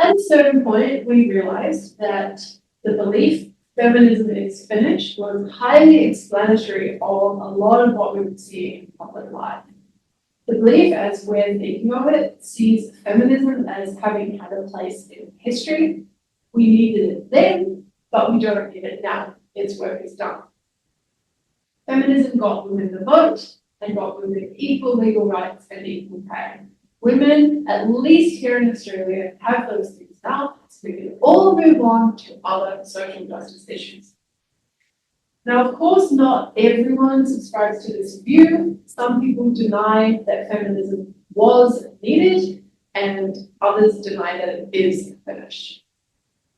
At a certain point, we realized that the belief feminism is finished was highly explanatory of a lot of what we would see in public life. The belief, as we're thinking of it, sees feminism as having had a place in history. We needed it then, but we don't need it now. Its work is done. Feminism got women the vote and got women equal legal rights and equal pay. Women, at least here in Australia, have those things now, so we can all move on to other social justice issues. Now, of course, not everyone subscribes to this view. Some people deny that feminism was needed, and others deny that it is finished.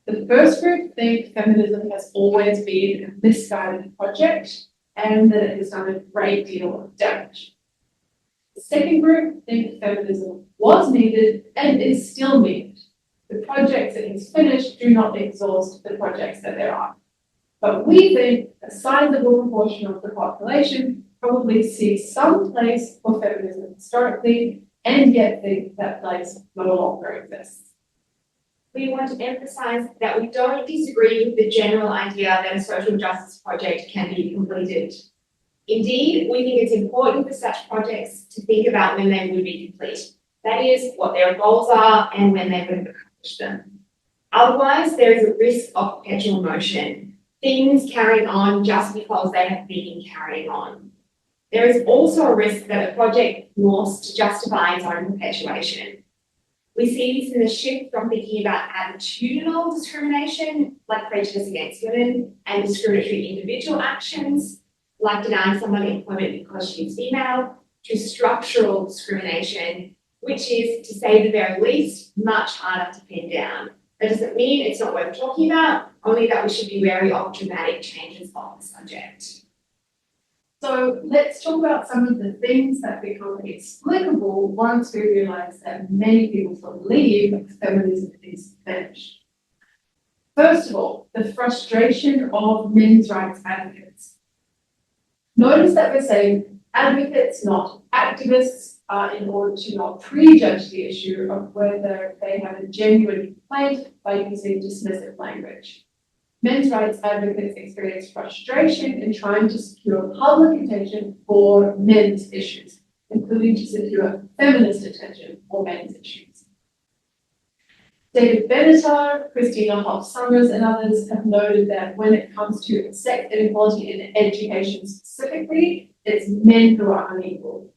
The first group think feminism has always been a misguided project and that it has done a great deal of damage. The second group think feminism was needed and is still needed. The projects that he's finished do not exhaust the projects that there are. But we think a sizable proportion of the population probably sees some place for feminism historically and yet think that place no longer exists. We want to emphasise that we don't disagree with the general idea that a social justice project can be completed. Indeed, we think it's important for such projects to think about when they would be complete. That is, what their goals are and when they would have accomplished them. Otherwise, there is a risk of perpetual motion, things carrying on just because they have been carrying on. There is also a risk that a project morphs to justify its own perpetuation. We see this in the shift from thinking about attitudinal discrimination, like prejudice against women, and discriminatory individual actions, like denying someone employment because she's female, to structural discrimination, which is, to say the very least, much harder to pin down. That doesn't mean it's not worth talking about, only that we should be wary of dramatic changes of the subject. So let's talk about some of the things that become explicable once we realize that many people believe feminism is finished. First of all, the frustration of men's rights advocates. Notice that we're saying advocates, not activists, in order to not prejudge the issue of whether they have a genuine complaint by using dismissive language. Men's rights advocates experience frustration in trying to secure public attention for men's issues, including to secure feminist attention for men's issues. David Benatar, Christina Hoff-Summers, and others have noted that when it comes to sex inequality in education specifically, it's men who are unequal.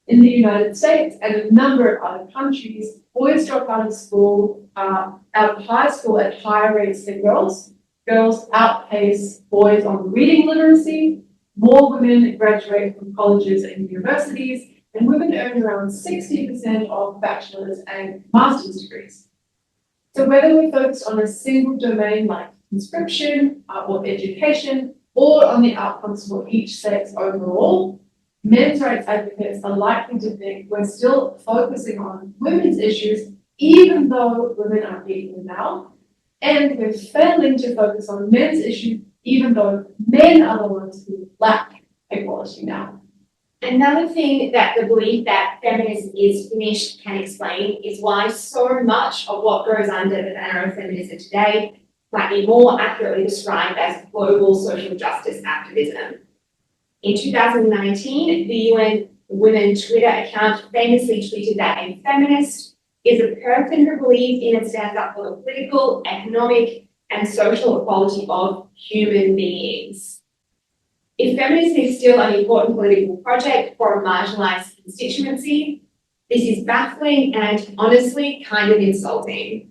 In the United States and a number of other countries, boys drop out of high school at higher rates than girls. Girls outpace boys on reading literacy. More women graduate from colleges and universities, and women earn around 60% of bachelor's and master's degrees. So whether we focus on a single domain like conscription or education, or on the outcomes for each sex overall, men's rights advocates are likely to think we're still focusing on women's issues, even though women are equal now, and we're failing to focus on men's issues, even though men are the ones who lack equality now. Another thing that the belief that feminism is finished can explain is why so much of what goes under the banner of feminism today might be more accurately described as global social justice activism. In 2019, the UN Women Twitter account famously tweeted that a feminist is a person who believes in and stands up for the political, economic, and social equality of human beings. If feminism is still an important political project for a marginalised constituency, this is baffling and honestly kind of insulting.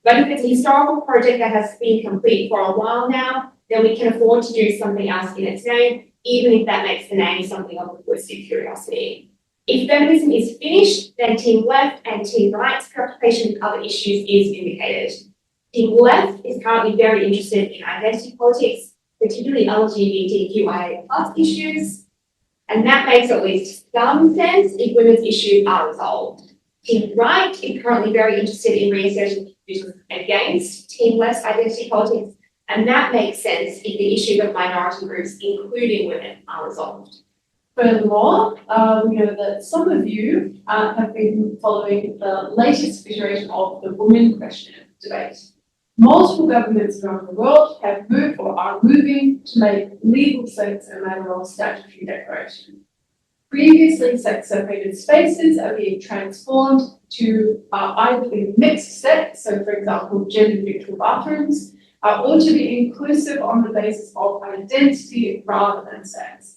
But if it's a historical project that has been complete for a while now, then we can afford to do something else in its name, even if that makes the name something of a linguistic curiosity. If feminism is finished, then Team Left and Team Right's preoccupation with other issues is vindicated. Team Left is currently very interested in identity politics, particularly LGBTQIA+ issues, and that makes at least some sense if women's issues are resolved. Team Right is currently very interested in reasserting issues against Team Left's identity politics, and that makes sense if the issues of minority groups, including women, are resolved. Furthermore, we know that some of you have been following the latest iteration of the women question debate. Multiple governments around the world have moved or are moving to make legal sex a matter of statutory declaration. Previously sex-separated spaces are being transformed to either be mixed sex, so for example, gender-neutral bathrooms, or to be inclusive on the basis of identity rather than sex.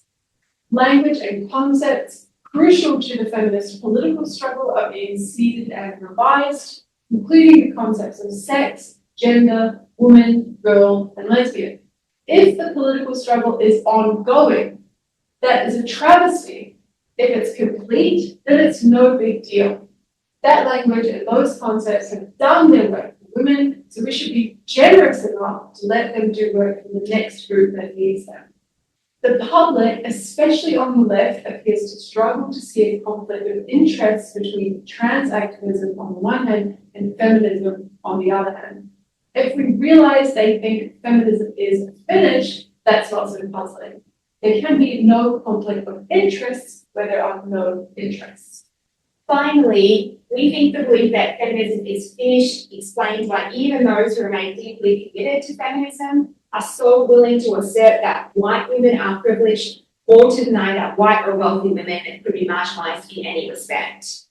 Language and concepts crucial to the feminist political struggle are being seeded and revised, including the concepts of sex, gender, woman, girl, and lesbian. If the political struggle is ongoing, that is a travesty. If it's complete, then it's no big deal. That language and those concepts have done their work for women, so we should be generous enough to let them do work for the next group that needs them. The public, especially on the left, appears to struggle to see a conflict of interest between trans activism on the one hand and feminism on the other hand. If we realize they think feminism is finished, that's not so puzzling. There can be no conflict of interests where there are no interests. Finally, we think the belief that feminism is finished explains why even those who remain deeply committed to feminism are so willing to assert that white women are privileged or to deny that white or wealthy women could be marginalised in any respect.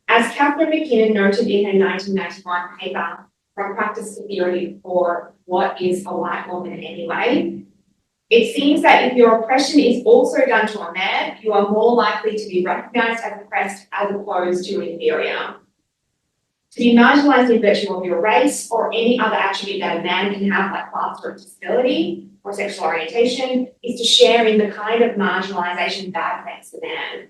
As Catherine McKinnon noted in her 1991 paper, From Practice to Theory, for What is a White Woman Anyway, it seems that if your oppression is also done to a man, you are more likely to be recognised as oppressed as opposed to inferior. To be marginalised in virtue of your race or any other attribute that a man can have, like class or disability or sexual orientation, is to share in the kind of marginalisation that affects the man.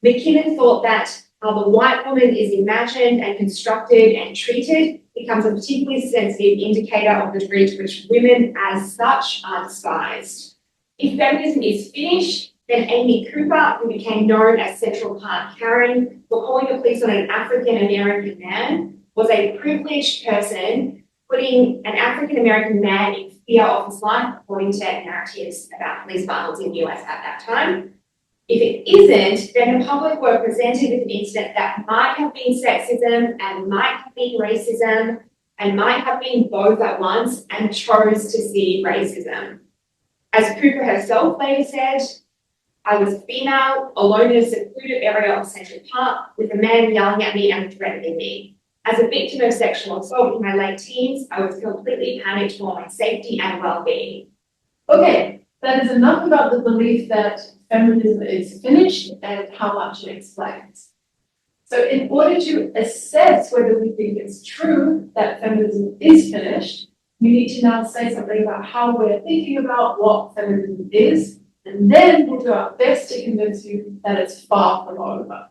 McKinnon thought that how the white woman is imagined and constructed and treated becomes a particularly sensitive indicator of the degree to which women as such are despised. If feminism is finished, then Amy Cooper, who became known as Central Park Karen for calling the police on an African American man, was a privileged person putting an African American man in fear of his life, according to narratives about police violence in the US at that time. If it isn't, then the public were presented with an incident that might have been sexism and might have been racism and might have been both at once and chose to see racism. As Cooper herself later said, I was female, alone in a secluded area of Central Park, with a man yelling at me and threatening me. As a victim of sexual assault in my late teens, I was completely panicked for my safety and well-being. Okay, that is enough about the belief that feminism is finished and how much it explains. So in order to assess whether we think it's true that feminism is finished, we need to now say something about how we're thinking about what feminism is, and then we'll do our best to convince you that it's far from over.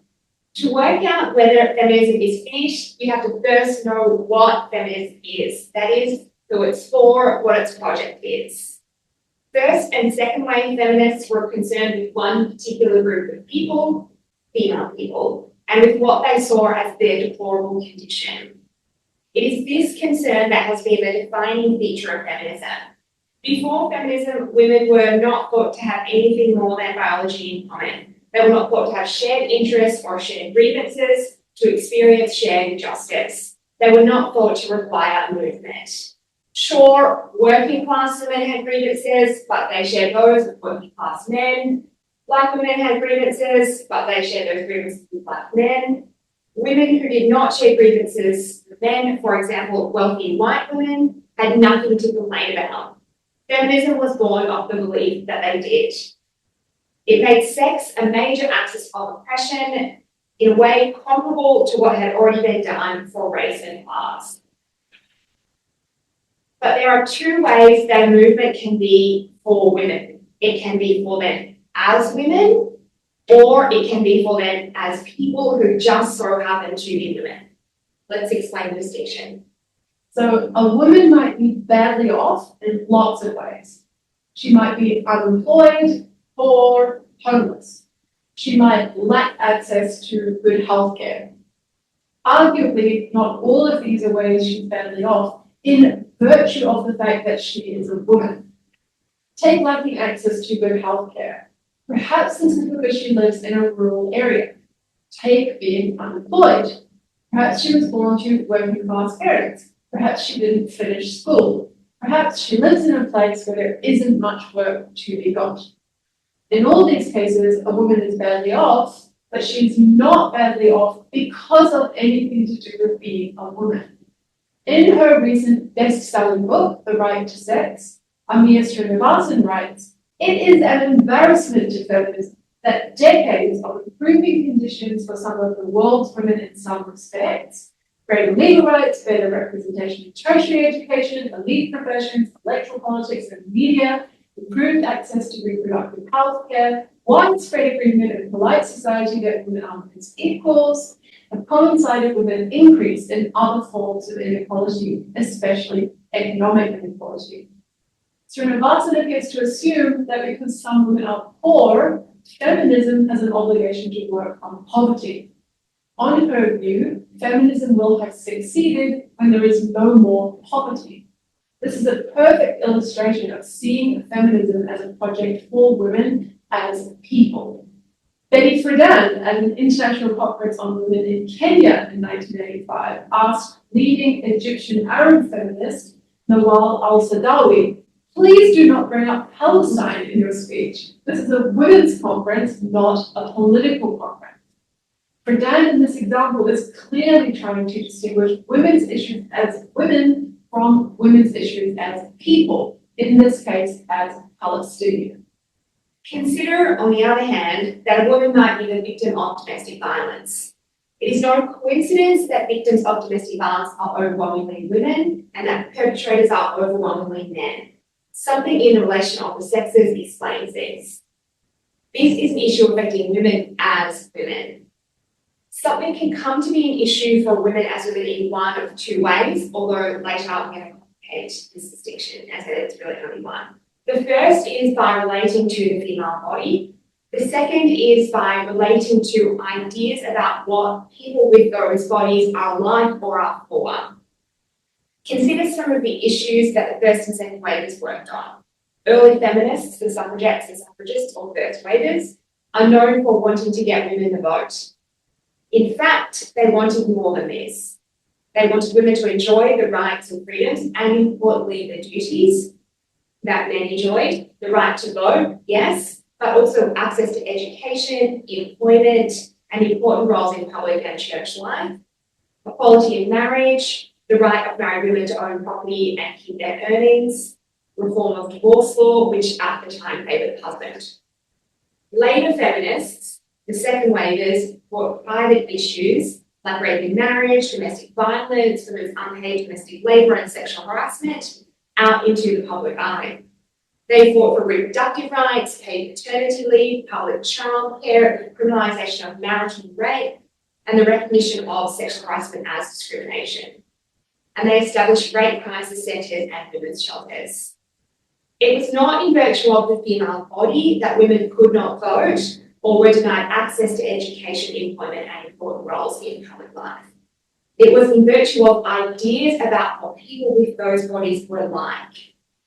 To work out whether feminism is finished, you have to first know what feminism is. That is, who it's for, what its project is. First and second wave feminists were concerned with one particular group of people, female people, and with what they saw as their deplorable condition. It is this concern that has been the defining feature of feminism. Before feminism, women were not thought to have anything more than biology in common. They were not thought to have shared interests or shared grievances, to experience shared injustice. They were not thought to require movement. Sure, working class women had grievances, but they shared those with working class men. Black women had grievances, but they shared those grievances with black men. Women who did not share grievances with men, for example, wealthy white women, had nothing to complain about. Feminism was born of the belief that they did. It made sex a major axis of oppression in a way comparable to what had already been done for race and class. But there are two ways that a movement can be for women. It can be for them as women, or it can be for them as people who just so happen to be women. Let's explain the distinction. So a woman might be badly off in lots of ways. She might be unemployed, poor, homeless. She might lack access to good healthcare. Arguably, not all of these are ways she's badly off in virtue of the fact that she is a woman. Take lacking access to good healthcare. Perhaps this is because she lives in a rural area. Take being unemployed. Perhaps she was born to working class parents. Perhaps she didn't finish school. Perhaps she lives in a place where there isn't much work to be got. In all these cases, a woman is badly off, but she's not badly off because of anything to do with being a woman. In her recent best-selling book, The Right to Sex, Amir Srinivasan writes, "It is an embarrassment to feminism that decades of improving conditions for some of the world's women in some respects, greater legal rights, better representation in tertiary education, elite professions, electoral politics and media, improved access to reproductive health care, widespread agreement in polite society that women are men's equals, have coincided with an increase in other forms of inequality, especially economic inequality." Srinivasan appears to assume that because some women are poor, feminism has an obligation to work on poverty. On her view, feminism will have succeeded when there is no more poverty. This is a perfect illustration of seeing feminism as a project for women as people. Betty Friedan, at an international conference on women in Kenya in 1985, asked leading Egyptian Arab feminist Nawal al-Sadawi, "Please do not bring up Palestine in your speech. This is a women's conference, not a political conference." Friedan in this example is clearly trying to distinguish women's issues as women from women's issues as people, in this case as Palestinian. Consider, on the other hand, that a woman might be the victim of domestic violence. It is no coincidence that victims of domestic violence are overwhelmingly women and that perpetrators are overwhelmingly men. Something in the relation of the sexes explains this. This is an issue affecting women as women. Something can come to be an issue for women as women in one of two ways, although later I'm going to complicate this distinction as it's really only one. The first is by relating to the female body. The second is by relating to ideas about what people with those bodies are like or are for. Consider some of the issues that the first and second waivers worked on. Early feminists, the suffragettes and suffragists, or first waivers, are known for wanting to get women the vote. In fact, they wanted more than this. They wanted women to enjoy the rights and freedoms and, importantly, the duties that men enjoyed. The right to vote, yes, but also access to education, employment, and important roles in public and church life. Equality in marriage, the right of married women to own property and keep their earnings, reform of divorce law, which at the time favoured the husband. Later feminists, the second waivers, brought private issues like rape in marriage, domestic violence, women's unpaid domestic labour and sexual harassment out into the public eye. They fought for reproductive rights, paid maternity leave, public childcare, criminalisation of marital rape, and the recognition of sexual harassment as discrimination. And they established rape crisis centres and women's shelters. It was not in virtue of the female body that women could not vote or were denied access to education, employment, and important roles in public life. It was in virtue of ideas about what people with those bodies were like.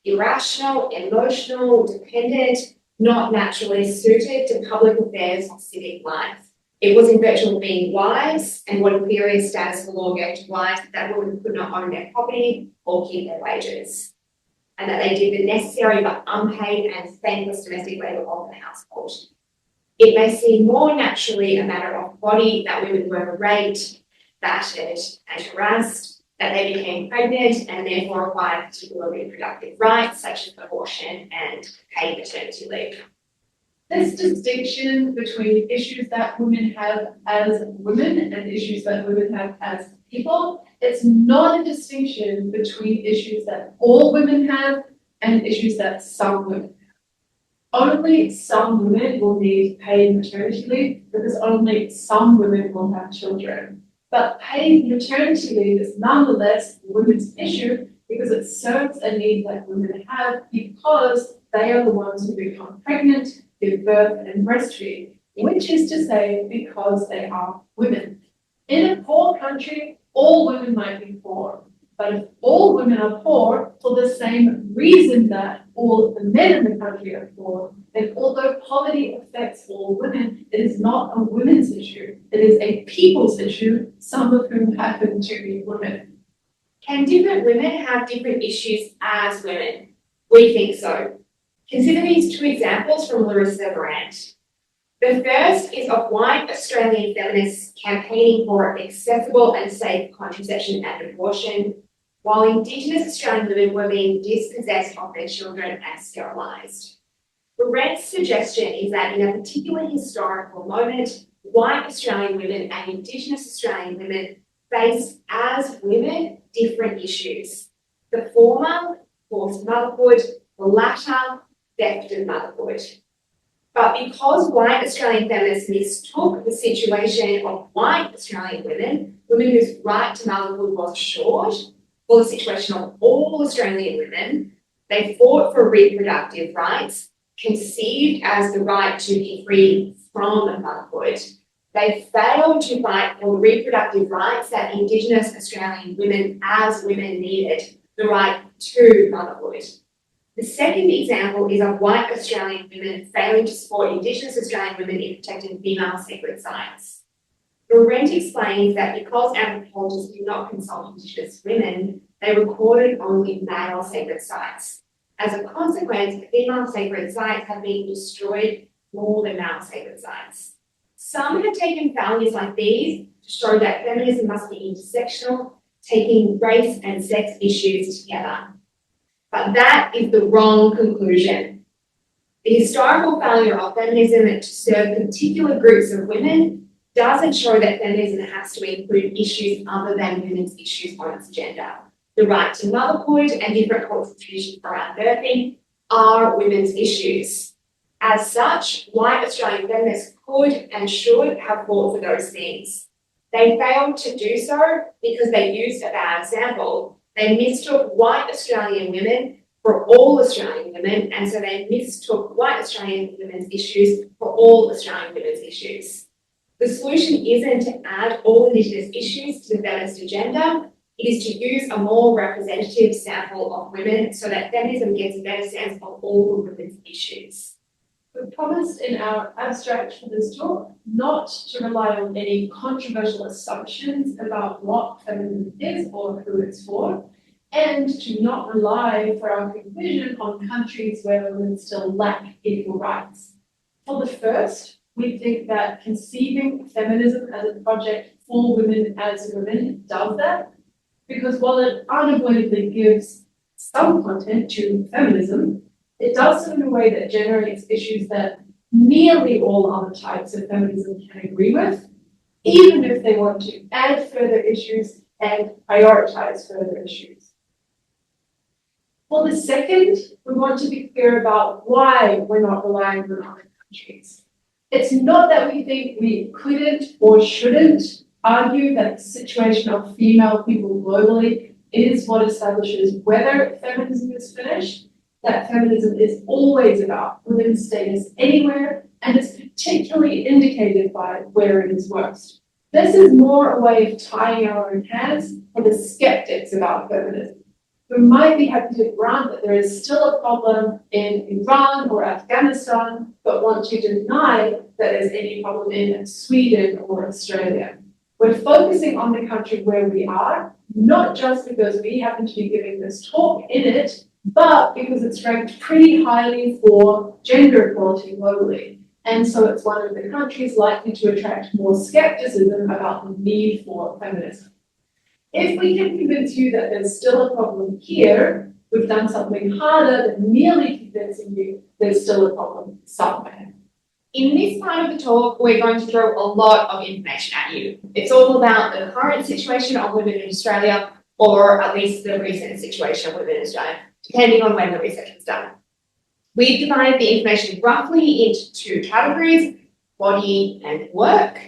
Irrational, emotional, dependent, not naturally suited to public affairs or civic life. It was in virtue of being wives and what inferior status the law gave to wives that women could not own their property or keep their wages, and that they did the necessary but unpaid and thankless domestic labour of the household. It may seem more naturally a matter of body that women were raped, battered, and harassed, that they became pregnant and therefore required particular reproductive rights such as abortion and paid maternity leave. This distinction between issues that women have as women and issues that women have as people, it's not a distinction between issues that all women have and issues that some women have. Only some women will need paid maternity leave because only some women will have children. But paid maternity leave is nonetheless a women's issue because it serves a need that women have because they are the ones who become pregnant, give birth and breastfeed, which is to say because they are women. In a poor country, all women might be poor, but if all women are poor for the same reason that all the men in the country are poor, then although poverty affects all women, it is not a women's issue. It is a people's issue, some of whom happen to be women. Can different women have different issues as women? We think so. Consider these two examples from Larissa Brandt. The first is of white Australian feminists campaigning for accessible and safe contraception and abortion, while Indigenous Australian women were being dispossessed of their children and sterilised. Brandt's suggestion is that in a particular historical moment, white Australian women and Indigenous Australian women face, as women, different issues. The former, forced motherhood; the latter, theft of motherhood. But because white Australian feminists mistook the situation of white Australian women, women whose right to motherhood was assured, for the situation of all Australian women, they fought for reproductive rights, conceived as the right to be free from motherhood. They failed to fight for the reproductive rights that Indigenous Australian women as women needed, the right to motherhood. The second example is of white Australian women failing to support Indigenous Australian women in protecting female sacred sites. Laurent explains that because anthropologists do not consult Indigenous women, they recorded only male sacred sites. As a consequence, female sacred sites have been destroyed more than male sacred sites. Some have taken values like these to show that feminism must be intersectional, taking race and sex issues together. But that is the wrong conclusion. The historical failure of feminism to serve particular groups of women doesn't show that feminism has to include issues other than women's issues on its agenda. The right to motherhood and different cultural traditions around birthing are women's issues. As such, white Australian feminists could and should have fought for those things. They failed to do so because they used a bad example. They mistook white Australian women for all Australian women, and so they mistook white Australian women's issues for all Australian women's issues. The solution isn't to add all Indigenous issues to the feminist agenda. It is to use a more representative sample of women so that feminism gets a better sense of all the women's issues. We promised in our abstract for this talk not to rely on any controversial assumptions about what feminism is or who it's for, and to not rely for our conclusion on countries where women still lack equal rights. For the first, we think that conceiving feminism as a project for women as women does that, because while it unavoidably gives some content to feminism, it does so in a way that generates issues that nearly all other types of feminism can agree with, even if they want to add further issues and prioritize further issues. For the second, we want to be clear about why we're not relying on other countries. It's not that we think we couldn't or shouldn't argue that the situation of female people globally is what establishes whether feminism is finished, that feminism is always about women's status anywhere and is particularly indicated by where it is worst. This is more a way of tying our own hands for the skeptics about feminism, who might be happy to grant that there is still a problem in Iran or Afghanistan, but want to deny that there's any problem in Sweden or Australia. We're focusing on the country where we are, not just because we happen to be giving this talk in it, but because it's ranked pretty highly for gender equality globally. And so it's one of the countries likely to attract more skepticism about the need for feminism. If we can convince you that there's still a problem here, we've done something harder than merely convincing you there's still a problem somewhere. In this part of the talk, we're going to throw a lot of information at you. It's all about the current situation of women in Australia, or at least the recent situation of women in Australia, depending on when the research was done. We've divided the information roughly into two categories, body and work.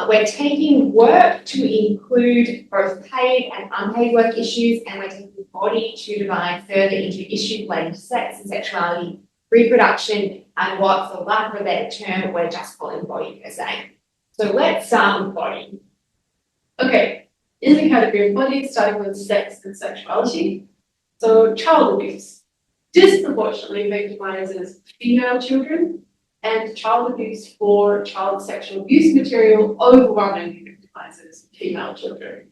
We're taking work to include both paid and unpaid work issues, and we're taking body to divide further into issues related to sex and sexuality, reproduction, and what, for lack of a better term, we're just calling body per se. So let's start with body. Okay, in the category of body, starting with sex and sexuality. So child abuse disproportionately victimizes female children, and child abuse for child sexual abuse material overwhelmingly victimizes female children.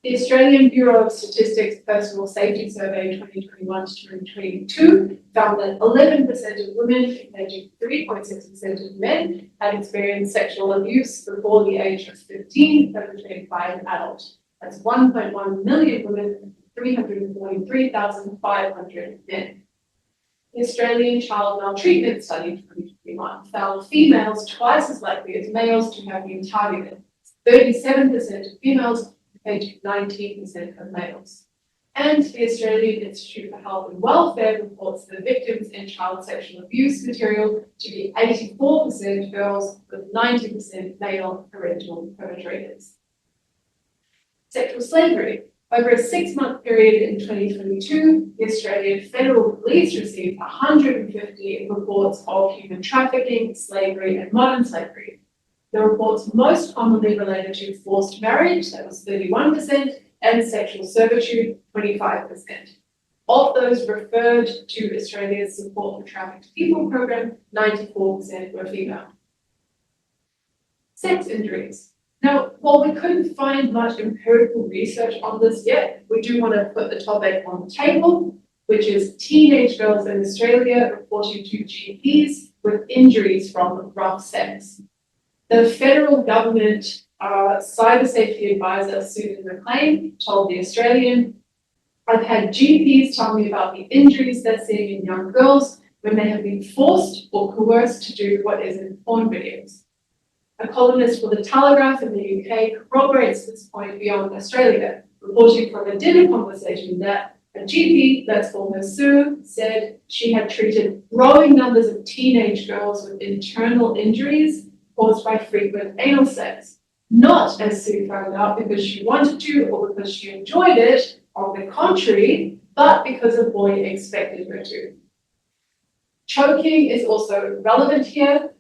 The Australian Bureau of Statistics Personal Safety Survey 2021 to 2022 found that 11% of women compared to 3.6% of men had experienced sexual abuse before the age of 15, perpetrated by an adult. That's 1.1 million women and 343,500 men. The Australian Child Maltreatment Study 2021 found females twice as likely as males to have been targeted. 37% of females compared to 19% of males. And the Australian Institute for Health and Welfare reports the victims in child sexual abuse material to be 84% girls with 90% male parental perpetrators. Sexual slavery. Over a 6-month period in 2022, the Australian Federal Police received 150 reports of human trafficking, slavery, and modern slavery. The reports most commonly related to forced marriage, that was 31%, and sexual servitude, 25%. Of those referred to Australia's Support for Trafficked People program, 94% were female. Sex injuries. Now, while we couldn't find much empirical research on this yet, we do want to put the topic on the table, which is teenage girls in Australia reporting to GPs with injuries from rough sex. The federal government cyber safety advisor, Susan McLean, told The Australian, "I've had GPs tell me about the injuries they're seeing in young girls when they have been forced or coerced to do what is in porn videos." A columnist for The Telegraph in the UK corroborates this point beyond Australia, reporting from a dinner conversation that a GP, let's call her Sue, said she had treated growing numbers of teenage girls with internal injuries caused by frequent anal sex. Not, as Sue found out, because she wanted to or because she enjoyed it, on the contrary, but because a boy expected her to. Choking is also relevant here,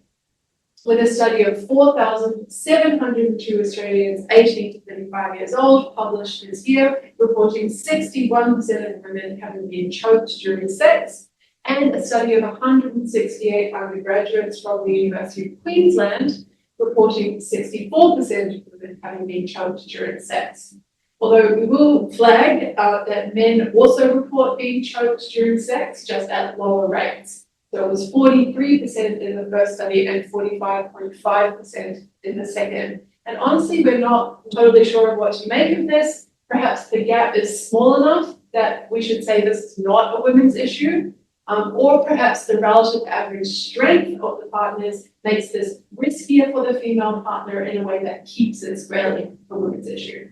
with a study of 4,702 Australians 18 to 35 years old published this year, reporting 61% of women having been choked during sex, and a study of 168 undergraduates from the University of Queensland reporting 64% of women having been choked during sex. Although we will flag that men also report being choked during sex, just at lower rates. So it was 43% in the first study and 45.5% in the second. And honestly, we're not totally sure of what to make of this. Perhaps the gap is small enough that we should say this is not a women's issue, or perhaps the relative average strength of the partners makes this riskier for the female partner in a way that keeps it squarely a women's issue.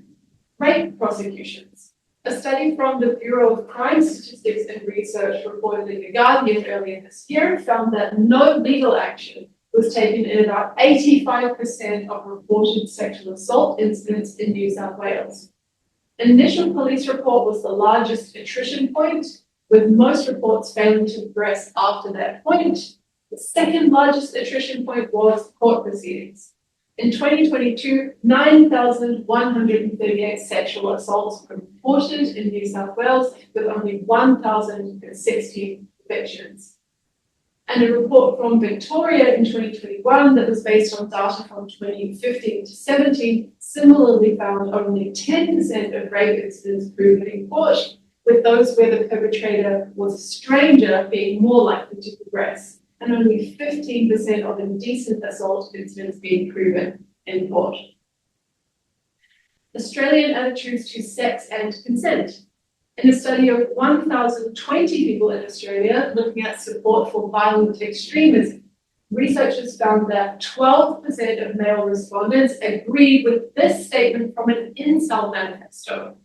Rape prosecutions. A study from the Bureau of Crime Statistics and Research reported in The Guardian earlier this year found that no legal action was taken in about 85% of reported sexual assault incidents in New South Wales. Initial police report was the largest attrition point, with most reports failing to progress after that point. The second largest attrition point was court proceedings. In 2022, 9,138 sexual assaults were reported in New South Wales, with only 1,060 convictions. And a report from Victoria in 2021 that was based on data from 2015 to 17 similarly found only 10% of rape incidents proven in court, with those where the perpetrator was a stranger being more likely to progress, and only 15% of indecent assault incidents being proven in court. Australian attitudes to sex and consent. In a study of 1,020 people in Australia looking at support for violent extremism, researchers found that 12% of male respondents agreed with this statement from an incel manifesto.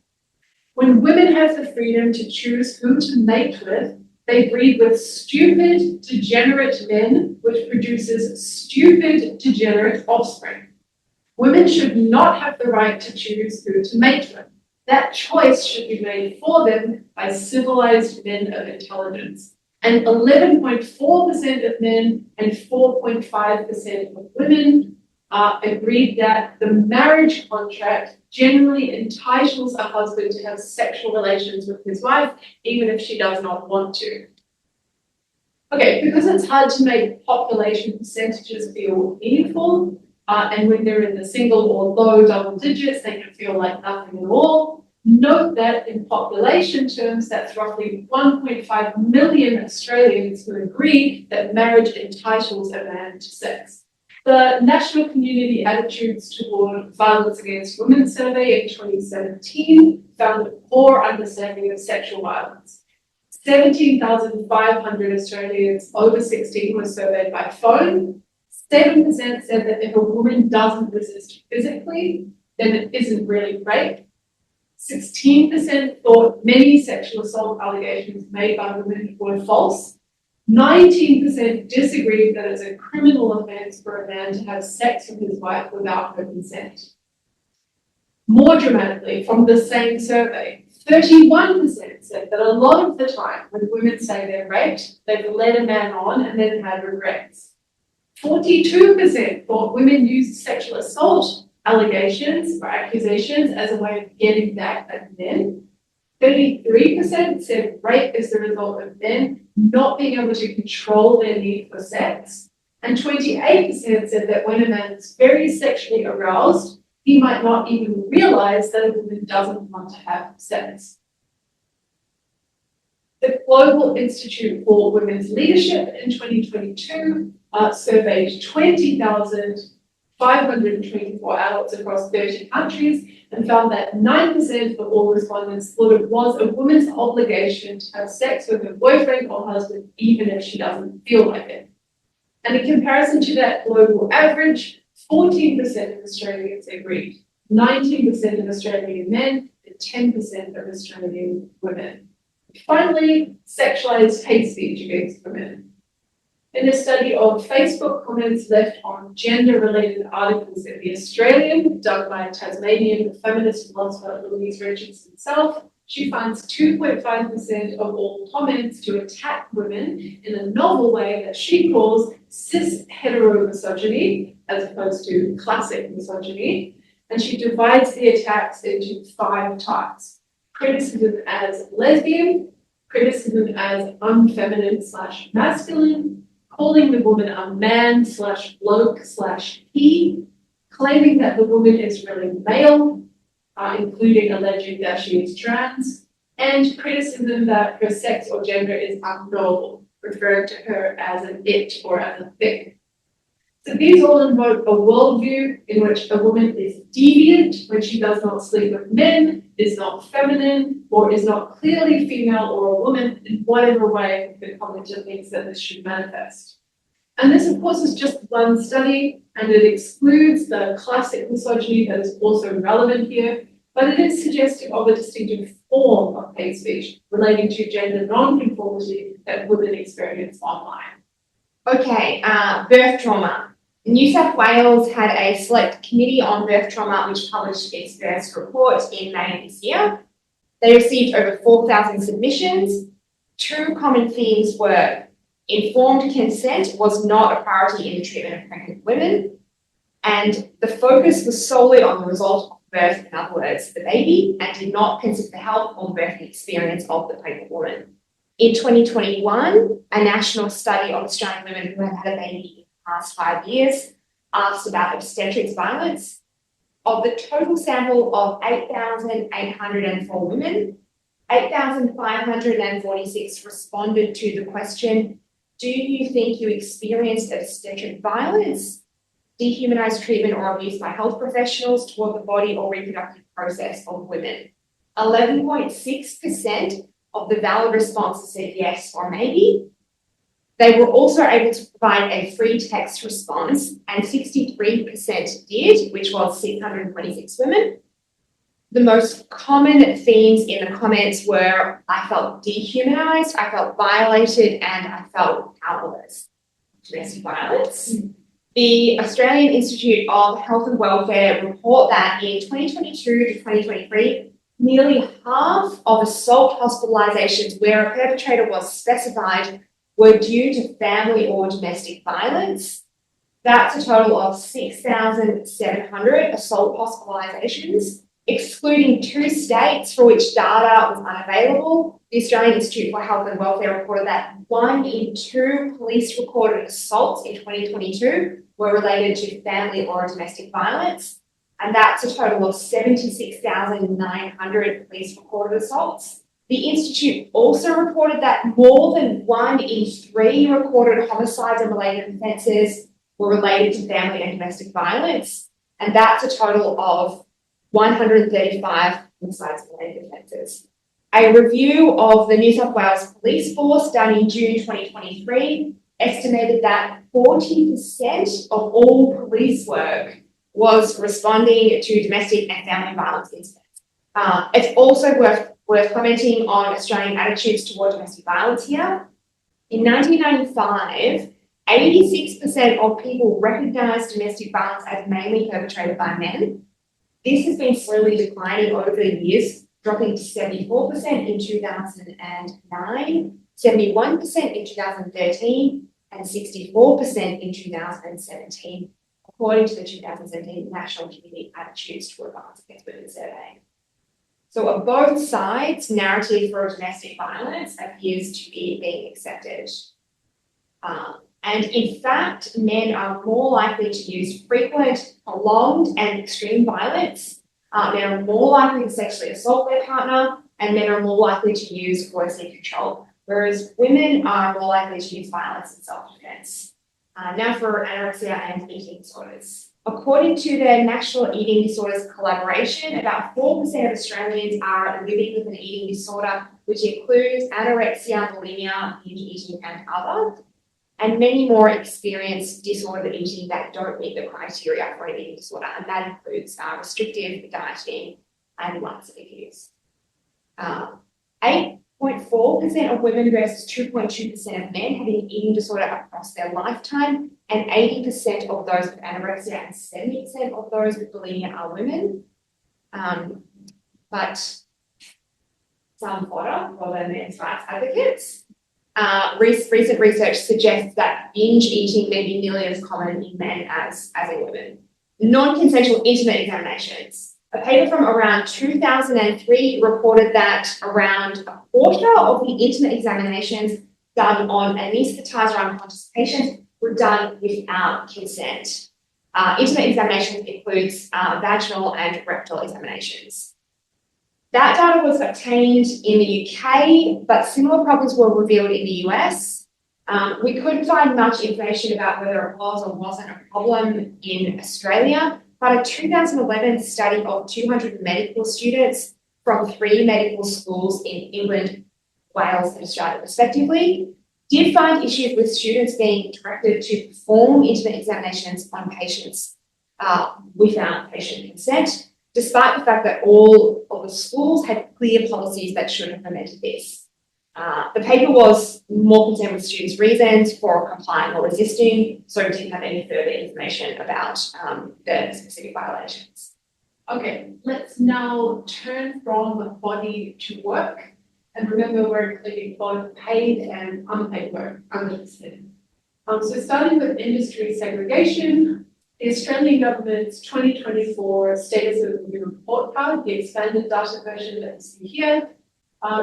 When women have the freedom to choose who to mate with, they breed with stupid, degenerate men, which produces stupid, degenerate offspring. Women should not have the right to choose who to mate with. That choice should be made for them by civilized men of intelligence. And 11.4% of men and 4.5% of women agreed that the marriage contract generally entitles a husband to have sexual relations with his wife, even if she does not want to. Okay, because it's hard to make population percentages feel meaningful, and when they're in the single or low double digits, they can feel like nothing at all. Note that in population terms, that's roughly 1.5 million Australians who agree that marriage entitles a man to sex. The National Community Attitudes Toward Violence Against Women survey in 2017 found a poor understanding of sexual violence. 17,500 Australians over 16 were surveyed by phone. 7% said that if a woman doesn't resist physically, then it isn't really rape. 16% thought many sexual assault allegations made by women were false. 19% disagreed that it's a criminal offence for a man to have sex with his wife without her consent. More dramatically, from the same survey, 31% said that a lot of the time when women say they're raped, they've led a man on and then had regrets. 42% thought women used sexual assault allegations or accusations as a way of getting back at men. 33% said rape is the result of men not being able to control their need for sex. And 28% said that when a man is very sexually aroused, he might not even realize that a woman doesn't want to have sex. The Global Institute for Women's Leadership in 2022 surveyed 20,524 adults across 30 countries and found that 9% of all respondents thought it was a woman's obligation to have sex with her boyfriend or husband, even if she doesn't feel like it. And in comparison to that global average, 14% of Australians agreed, 19% of Australian men, and 10% of Australian women. Finally, sexualized hate speech against women. In a study of Facebook comments left on gender-related articles in The Australian, done by Tasmanian feminist philosopher Louise Richardson herself, she finds 2.5% of all comments to attack women in a novel way that she calls cis-hetero-misogyny, as opposed to classic misogyny, and she divides the attacks into 5 types. Criticism as lesbian, criticism as unfeminine/masculine, calling the woman a man/bloke/he, claiming that the woman is really male, including alleging that she is trans, and criticism that her sex or gender is unknowable, referring to her as an it or as a thing. So these all invoke a worldview in which a woman is deviant when she does not sleep with men, is not feminine, or is not clearly female or a woman in whatever way the commenter thinks that this should manifest. And this, of course, is just one study, and it excludes the classic misogyny that is also relevant here, but it is suggestive of a distinctive form of hate speech relating to gender non-conformity that women experience online. Okay, birth trauma. New South Wales had a select committee on birth trauma which published its first report in May this year. They received over 4,000 submissions. 2 common themes were informed consent was not a priority in the treatment of pregnant women, and the focus was solely on the result of birth, in other words, the baby, and did not consider the health or birthing experience of the pregnant woman. In 2021, a national study of Australian women who had had a baby in the past 5 years asked about obstetrics violence. Of the total sample of 8,804 women, 8,546 responded to the question, do you think you experienced obstetric violence, dehumanized treatment or abuse by health professionals toward the body or reproductive process of women? 11.6% of the valid responses said yes or maybe. They were also able to provide a free text response, and 63% did, which was 626 women. The most common themes in the comments were, I felt dehumanized, I felt violated, and I felt powerless. Domestic violence. The Australian Institute of Health and Welfare report that in 2022 to 2023, nearly half of assault hospitalizations where a perpetrator was specified were due to family or domestic violence. That's a total of 6,700 assault hospitalisations, excluding 2 states for which data was unavailable. The Australian Institute for Health and Welfare reported that 1 in 2 police recorded assaults in 2022 were related to family or domestic violence. And that's a total of 76,900 police recorded assaults. The Institute also reported that more than 1 in 3 recorded homicides and related offences were related to family and domestic violence. And that's a total of 135 homicides and related offences. A review of the New South Wales police force done in June 2023 estimated that 40% of all police work was responding to domestic and family violence incidents. It's also worth commenting on Australian attitudes toward domestic violence here. In 1995, 86% of people recognised domestic violence as mainly perpetrated by men. This has been slowly declining over the years, dropping to 74% in 2009, 71% in 2013, and 64% in 2017, according to the 2017 National Community Attitudes Toward Violence Against Women survey. So on both sides, narrative for domestic violence appears to be being accepted. And in fact, men are more likely to use frequent, prolonged, and extreme violence. Men are more likely to sexually assault their partner, and men are more likely to use coercive control, whereas women are more likely to use violence and self-defense. Now for anorexia and eating disorders. According to the National Eating Disorders Collaboration, about 4% of Australians are living with an eating disorder, which includes anorexia, bulimia, binge eating, and other. And many more experience disordered eating that don't meet the criteria for an eating disorder, and that includes restrictive dieting and laxative use. 8.4% of women versus 2.2% of men have an eating disorder across their lifetime, and 80% of those with anorexia and 70% of those with bulimia are women. But some fodder for the men's rights advocates. Recent research suggests that binge eating may be nearly as common in men as in women. Non-consensual intimate examinations. A paper from around 2003 reported that around a quarter of the intimate examinations done on anaesthetised or unconscious patients were done without consent. Intimate examinations includes vaginal and rectal examinations. That data was obtained in the UK, but similar problems were revealed in the US. We couldn't find much information about whether it was or wasn't a problem in Australia, but a 2011 study of 200 medical students from 3 medical schools in England, Wales, and Australia, respectively, did find issues with students being directed to perform intimate examinations on patients without patient consent, despite the fact that all of the schools had clear policies that should have implemented this. The paper was more concerned with students' reasons for complying or resisting, so we didn't have any further information about the specific violations. Okay, let's now turn from body to work. And remember, we're including both paid and unpaid work under this heading. So starting with industry segregation, the Australian government's 2024 Status of the Women Report Card, the expanded data version that you see here,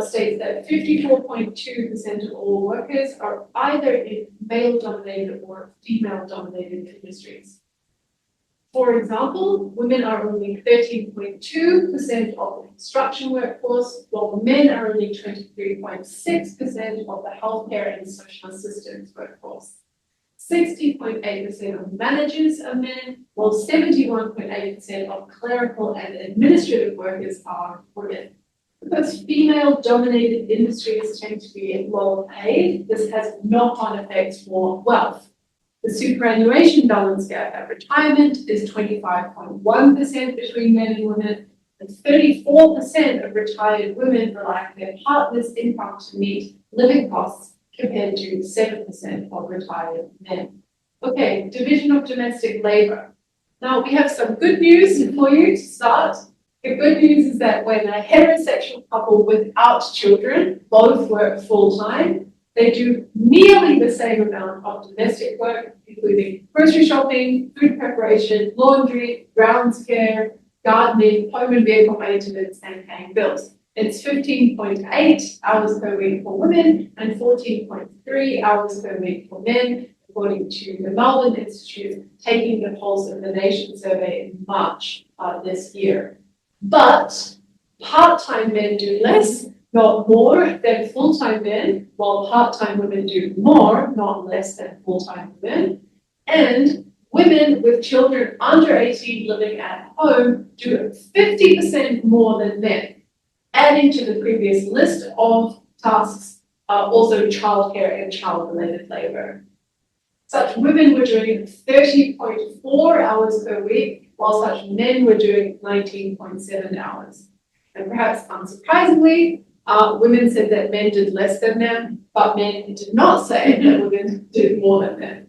states that 54.2% of all workers are either in male-dominated or female-dominated industries. For example, women are only 13.2% of the construction workforce, while men are only 23.6% of the healthcare and social assistance workforce. 60.8% of managers are men, while 71.8% of clerical and administrative workers are women. Because female-dominated industries tend to be lower paid, this has knock-on effects for wealth. The superannuation balance gap at retirement is 25.1% between men and women, and 34% of retired women rely on their partner's income to meet living costs, compared to 7% of retired men. Okay, division of domestic labour. Now we have some good news for you to start. The good news is that when a heterosexual couple without children both work full-time, They do nearly the same amount of domestic work, including grocery shopping, food preparation, laundry, grounds care, gardening, home and vehicle maintenance, and paying bills. It's 15.8 hours per week for women and 14.3 hours per week for men, according to the Melbourne Institute, taking the pulse of the nation survey in March this year. But part-time men do less, not more than full-time men, while part-time women do more, not less than full-time women. And women with children under 18 living at home do 50% more than men. Adding to the previous list of tasks are also childcare and child-related labour. Such women were doing 30.4 hours per week, while such men were doing 19.7 hours. And perhaps unsurprisingly, women said that men did less than men, but men did not say that women did more than men.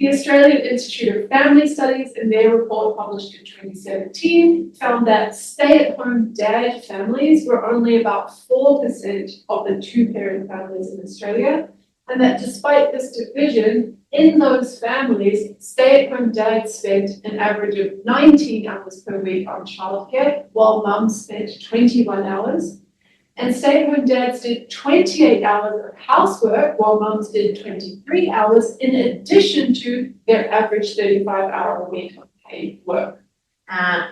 The Australian Institute of Family Studies, in their report published in 2017, found that stay-at-home dad families were only about 4% of the two-parent families in Australia, and that despite this division, in those families, stay-at-home dads spent an average of 19 hours per week on childcare, while mums spent 21 hours. And stay-at-home dads did 28 hours of housework, while mums did 23 hours, in addition to their average 35-hour a week of paid work.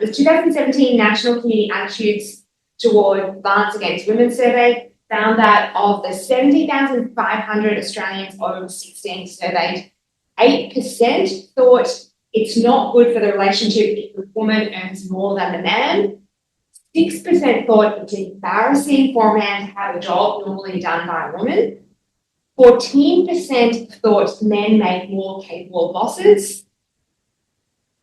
The 2017 National Community Attitudes Toward Violence Against Women survey found that of the 70,500 Australians over 16 surveyed, 8% thought it's not good for the relationship if the woman earns more than the man. 6% thought it's embarrassing for a man to have a job normally done by a woman. 14% thought men make more capable bosses.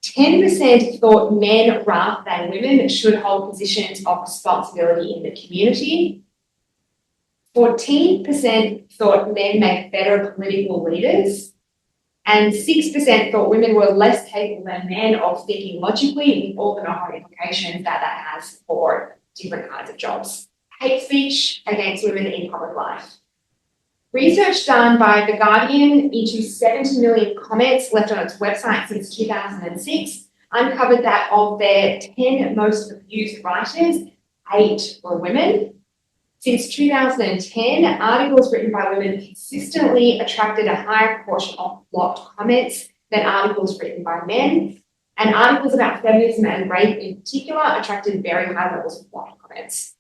10% thought men rather than women should hold positions of responsibility in the community. 14% thought men make better political leaders. And 6% thought women were less capable than men of thinking logically with all the knock-on implications that has for different kinds of jobs. Hate speech against women in public life. Research done by The Guardian into 70 million comments left on its website since 2006 uncovered that of their 10 most abused writers, 8 were women. Since 2010, articles written by women consistently attracted a higher proportion of blocked comments than articles written by men, and articles about feminism and rape in particular attracted very high levels of blocked comments.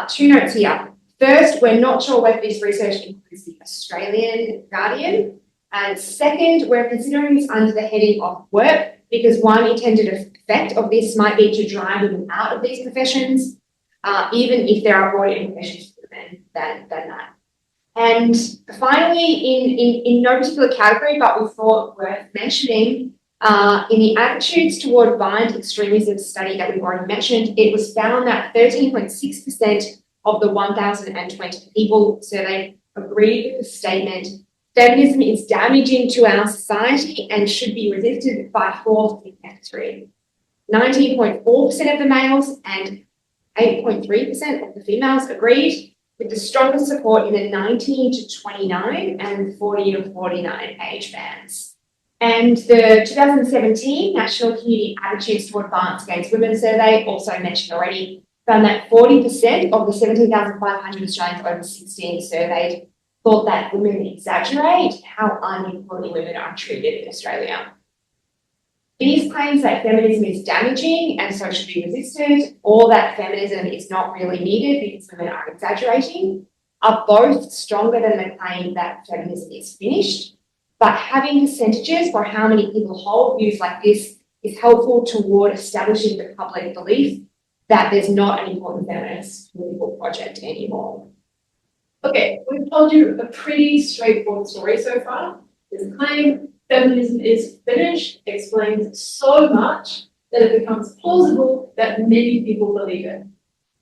2 notes here. First, we're not sure whether this research includes the Australian Guardian, and second, we're considering this under the heading of work because one intended effect of this might be to drive women out of these professions, even if there are broader implications for women than that. And finally, in no particular category, but we thought worth mentioning, in the attitudes toward violent extremism study that we've already mentioned, it was found that 13.6% of the 1,020 people surveyed agreed with the statement, feminism is damaging to our society and should be resisted by force if necessary. 19.4% of the males and 8.3% of the females agreed, with the strongest support in the 19 to 29 and 40 to 49 age bands. And the 2017 National Community Attitudes Toward Violence Against Women survey, also mentioned already, found that 40% of the 17,500 Australians over 16 surveyed thought that women exaggerate how unequally women are treated in Australia. These claims that feminism is damaging and so should be resisted, or that feminism is not really needed because women are exaggerating, are both stronger than the claim that feminism is finished. But having percentages for how many people hold views like this is helpful toward establishing the public belief that there's not an important feminist political project anymore. Okay, we've told you a pretty straightforward story so far. This claim feminism is finished explains so much that it becomes plausible that many people believe it.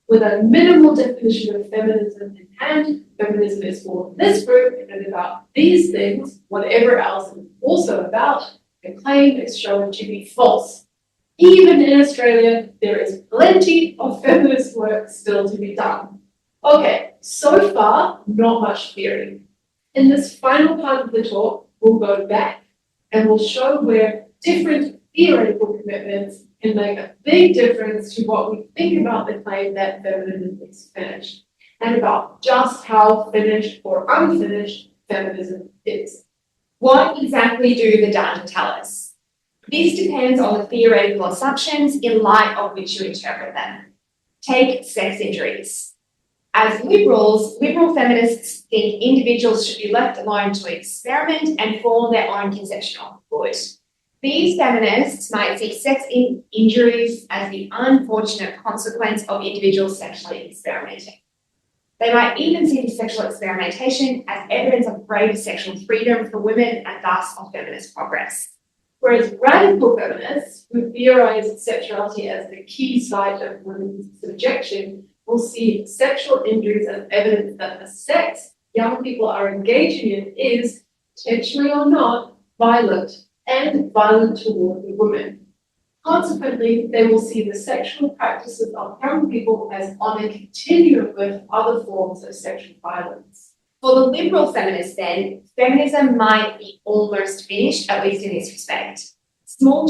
With a minimal definition of feminism in hand, feminism is for this group and about these things, whatever else it's also about, the claim is shown to be false. Even in Australia, there is plenty of feminist work still to be done. Okay, so far, not much theory. In this final part of the talk, we'll go back and we'll show where different theoretical commitments can make a big difference to what we think about the claim that feminism is finished, and about just how finished or unfinished feminism is. What exactly do the data tell us? This depends on the theoretical assumptions in light of which you interpret them. Take sex injuries. As liberal feminists think individuals should be left alone to experiment and form their own conception of good. These feminists might see sex injuries as the unfortunate consequence of individuals sexually experimenting. They might even see sexual experimentation as evidence of greater sexual freedom for women and thus of feminist progress. Whereas radical feminists, who theorize sexuality as the key site of women's subjection, will see sexual injuries as evidence that the sex young people are engaging in is, intentionally or not, violent, and violent toward the women. Consequently, they will see the sexual practices of young people as on a continuum with other forms of sexual violence. For the liberal feminists then, feminism might be almost finished, at least in this respect. Small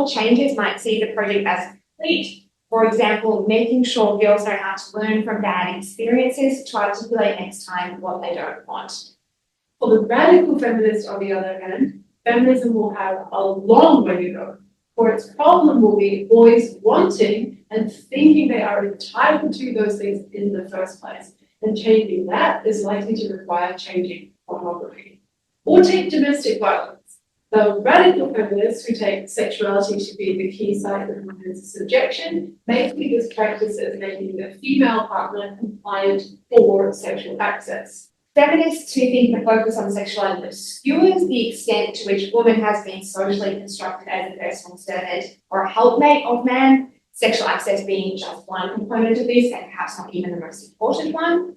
changes might see the project as complete. For example, making sure girls know how to learn from bad experiences to articulate next time what they don't want. For the radical feminist, on the other hand, feminism will have a long way to go, for its problem will be boys wanting and thinking they are entitled to those things in the first place, and changing that is likely to require changing pornography. Or take domestic violence. The radical feminists who take sexuality to be the key site of women's subjection may see this practice as making the female partner compliant for sexual access. Feminists who think the focus on sexuality obscures the extent to which woman has been socially constructed as a personal servant or a helpmate of man, sexual access being just one component of this and perhaps not even the most important one,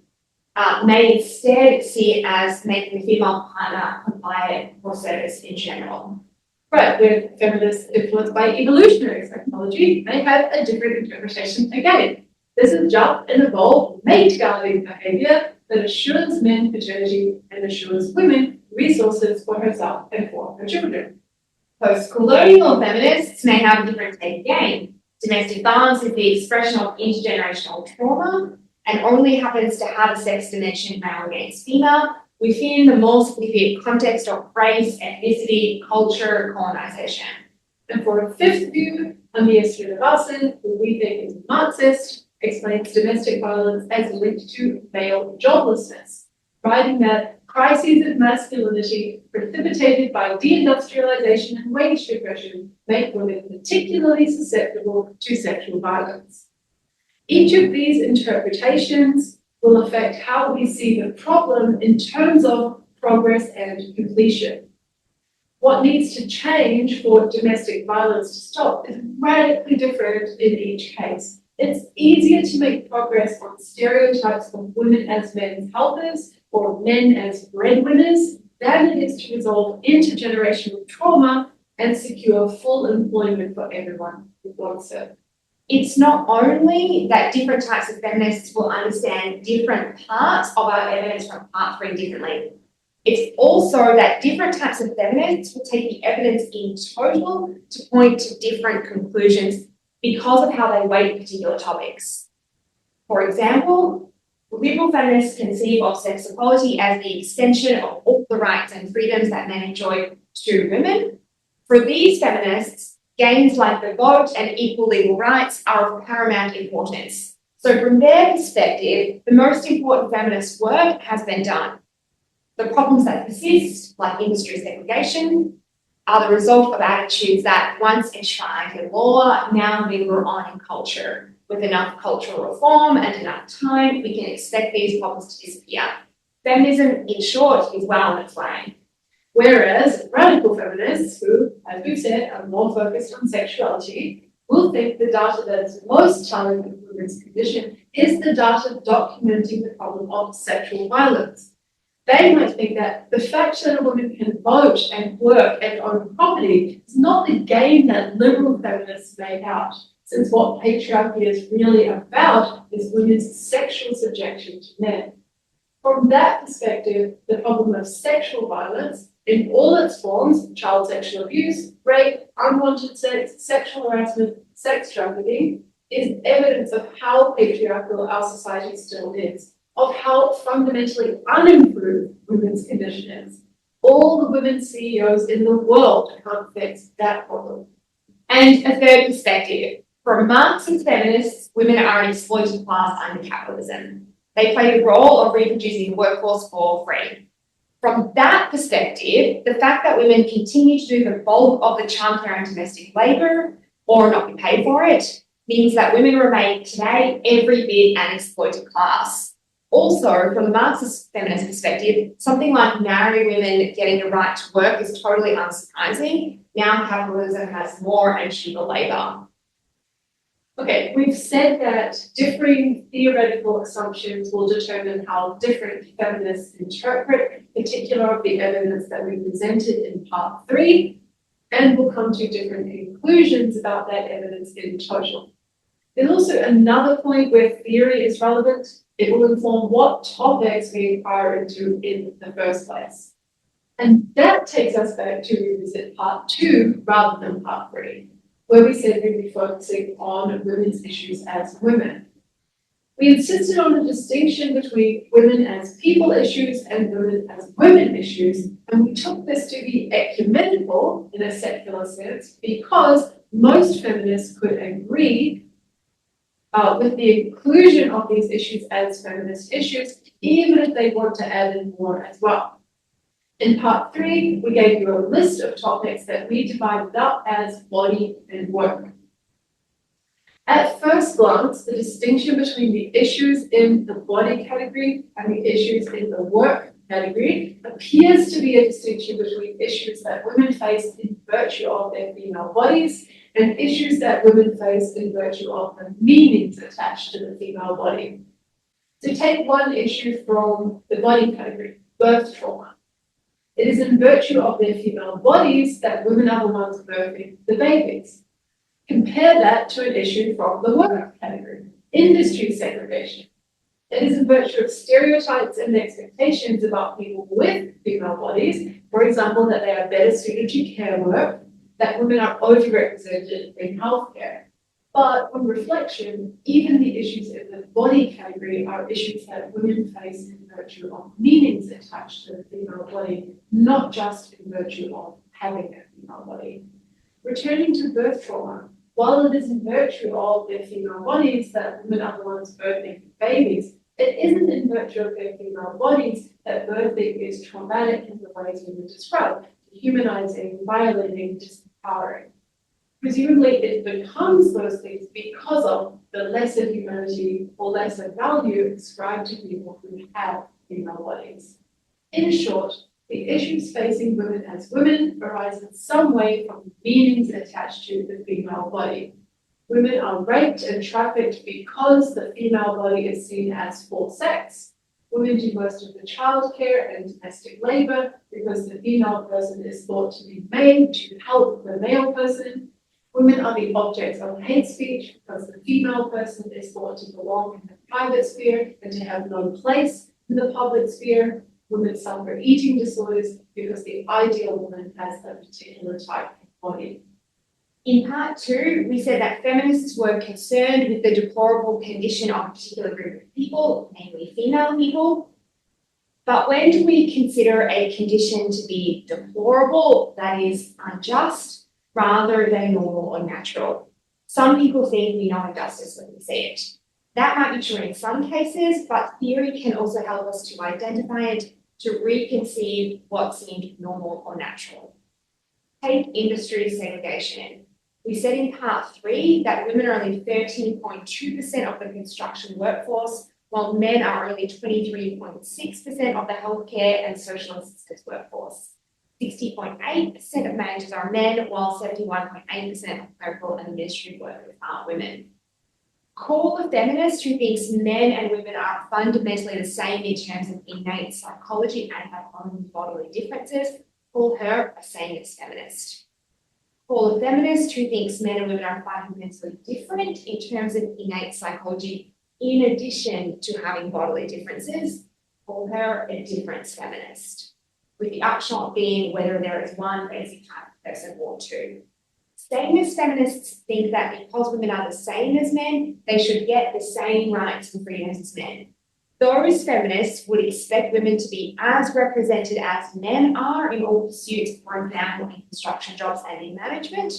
may instead see it as making the female partner compliant for service in general. But with feminists influenced by evolutionary psychology, may have a different interpretation again. This is just an evolved mate-guarding behavior that assures men paternity and assures women resources for herself and for her children. Post-colonial feminists may have a different take again. Domestic violence is the expression of intergenerational trauma and only happens to have a sex dimension male against female within the more significant context of race, ethnicity, culture, colonization. And for a fifth view, Amir Srinivasan, who we think is Marxist, explains domestic violence as linked to male joblessness, writing that crises of masculinity precipitated by deindustrialization and wage depression make women particularly susceptible to sexual violence. Each of these interpretations will affect how we see the problem in terms of progress and completion. What needs to change for domestic violence to stop is radically different in each case. It's easier to make progress on stereotypes of women as men's helpers or men as breadwinners than it is to resolve intergenerational trauma and secure full employment for everyone who wants it. It's not only that different types of feminists will understand different parts of our evidence from part 3 differently. It's also that different types of feminists will take the evidence in total to point to different conclusions because of how they weight particular topics. For example, liberal feminists conceive of sex equality as the extension of all the rights and freedoms that men enjoy to women. For these feminists, gains like the vote and equal legal rights are of paramount importance. So from their perspective, the most important feminist work has been done. The problems that persist, like industry segregation, are the result of attitudes that once enshrined in law now linger on in culture. With enough cultural reform and enough time, we can expect these problems to disappear. Feminism, in short, is well on its way. Whereas radical feminists, who, as we've said, are more focused on sexuality, will think the data that's most telling of women's condition is the data documenting the problem of sexual violence. They might think that the fact that a woman can vote and work and own property is not the game that liberal feminists make out, since what patriarchy is really about is women's sexual subjection to men. From that perspective, the problem of sexual violence in all its forms, child sexual abuse, rape, unwanted sex, sexual harassment, sex trafficking, is evidence of how patriarchal our society still is, of how fundamentally unimproved women's condition is. All the women CEOs in the world can't fix that problem. And a third perspective. For Marxist feminists, women are an exploited class under capitalism. They play the role of reproducing the workforce for free. From that perspective, the fact that women continue to do the bulk of the childcare and domestic labour or not be paid for it means that women remain today every bit an exploited class. Also, from the Marxist feminist perspective, something like married women getting the right to work is totally unsurprising. Now capitalism has more and cheaper labour. Okay, we've said that differing theoretical assumptions will determine how different feminists interpret particular of the evidence that we presented in part 3, and will come to different conclusions about that evidence in total. There's also another point where theory is relevant. It will inform what topics we inquire into in the first place. And that takes us back to revisit part 2 rather than part 3, where we said we'd be focusing on women's issues as women. We insisted on a distinction between women as people issues and women as women issues, and we took this to be ecumenical in a secular sense because most feminists could agree with the inclusion of these issues as feminist issues, even if they want to add in more as well. In part 3, we gave you a list of topics that we divided up as body and work. At first glance, the distinction between the issues in the body category and the issues in the work category appears to be a distinction between issues that women face in virtue of their female bodies and issues that women face in virtue of the meanings attached to the female body. To take one issue from the body category, birth trauma. It is in virtue of their female bodies that women are the ones birthing the babies. Compare that to an issue from the work category, industry segregation. It is in virtue of stereotypes and expectations about people with female bodies, for example, that they are better suited to care work, that women are overrepresented in healthcare. But on reflection, even the issues in the body category are issues that women face in virtue of meanings attached to the female body, not just in virtue of having a female body. Returning to birth trauma, while it is in virtue of their female bodies that women are the ones birthing babies, it isn't in virtue of their female bodies that birthing is traumatic in the ways women describe, dehumanizing, violating, disempowering. Presumably, it becomes those things because of the lesser humanity or lesser value ascribed to people who have female bodies. In short, the issues facing women as women arise in some way from meanings attached to the female body. Women are raped and trafficked because the female body is seen as for sex. Women do most of the childcare and domestic labor because the female person is thought to be made to help the male person. Women are the objects of hate speech because the female person is thought to belong in the private sphere and to have no place in the public sphere. Women suffer eating disorders because the ideal woman has a particular type of body. In part 2, we said that feminists were concerned with the deplorable condition of a particular group of people, namely female people. But when do we consider a condition to be deplorable, that is unjust, rather than normal or natural? Some people think we know injustice when we see it. That might be true in some cases, but theory can also help us to identify it, to reconceive what seemed normal or natural. Take industry segregation. We said in part 3 that women are only 13.2% of the construction workforce, while men are only 23.6% of the healthcare and social assistance workforce. 60.8% of managers are men, while 71.8% of clerical and administrative workers are women. Call a feminist who thinks men and women are fundamentally the same in terms of innate psychology and have only bodily differences. Call her a sameness feminist. Call a feminist who thinks men and women are fundamentally different in terms of innate psychology, in addition to having bodily differences. call her a difference feminist, with the upshot being whether there is one basic type of person or two. Sameness feminists think that because women are the same as men, they should get the same rights and freedoms as men. Those feminists would expect women to be as represented as men are in all pursuits, for example, in construction jobs and in management.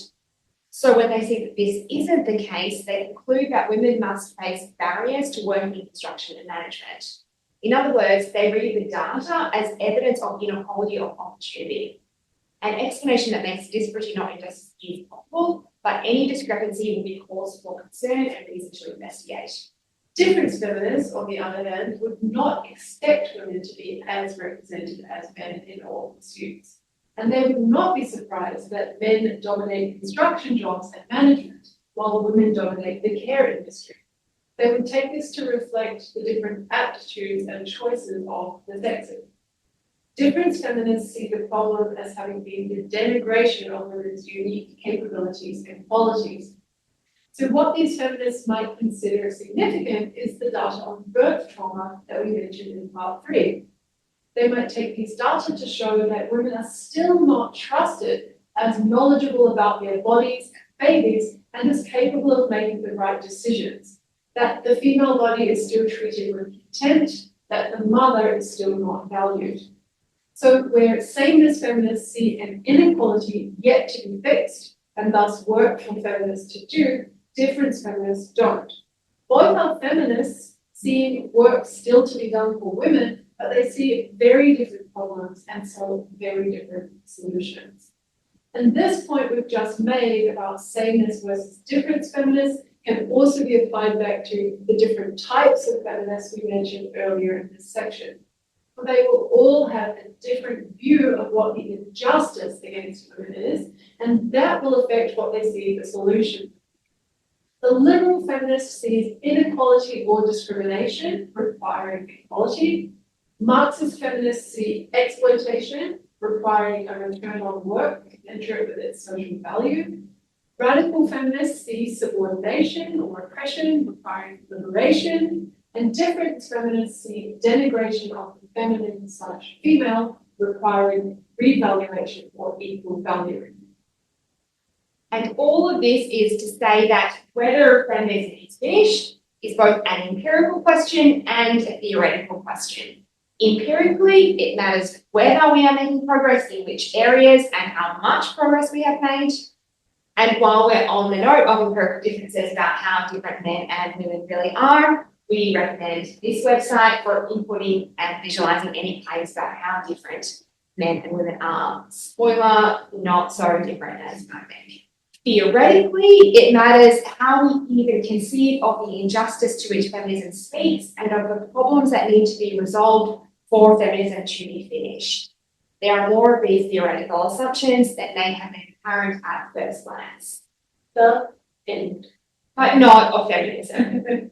So when they see that this isn't the case, they conclude that women must face barriers to working in construction and management. In other words, they read the data as evidence of inequality of opportunity. An explanation that makes disparity not injustice is possible, but any discrepancy will be cause for concern and reason to investigate. Difference feminists, on the other hand, would not expect women to be as represented as men in all pursuits. And they would not be surprised that men dominate construction jobs and management, while women dominate the care industry. They would take this to reflect the different aptitudes and choices of the sexes. Difference feminists see the problem as having been the denigration of women's unique capabilities and qualities. So what these feminists might consider significant is the data on birth trauma that we mentioned in part 3. They might take these data to show that women are still not trusted as knowledgeable about their bodies and babies and as capable of making the right decisions, that the female body is still treated with contempt, that the mother is still not valued. So where sameness feminists see an inequality yet to be fixed, and thus work for feminists to do, difference feminists don't. Both are feminists seeing work still to be done for women, but they see very different problems and so very different solutions. And this point we've just made about sameness versus difference feminists can also be applied back to the different types of feminists we mentioned earlier in this section. They will all have a different view of what the injustice against women is, and that will affect what they see as the solution. The liberal feminist sees inequality or discrimination requiring equality. Marxist feminists see exploitation requiring a return on work commensurate with its social value. Radical feminists see subordination or oppression requiring liberation. And difference feminists see denigration of the feminine/female requiring revaluation or equal value. And all of this is to say that whether feminism is finished is both an empirical question and a theoretical question. Empirically, it matters whether we are making progress, in which areas, and how much progress we have made. And while we're on the note of empirical differences about how different men and women really are, we recommend this website for inputting and visualizing any claims about how different men and women are. Spoiler, not so different as I think. Theoretically, it matters how we even conceive of the injustice to which feminism speaks and of the problems that need to be resolved for feminism to be finished. There are more of these theoretical assumptions that may have been apparent at first glance. The end. But not of feminism.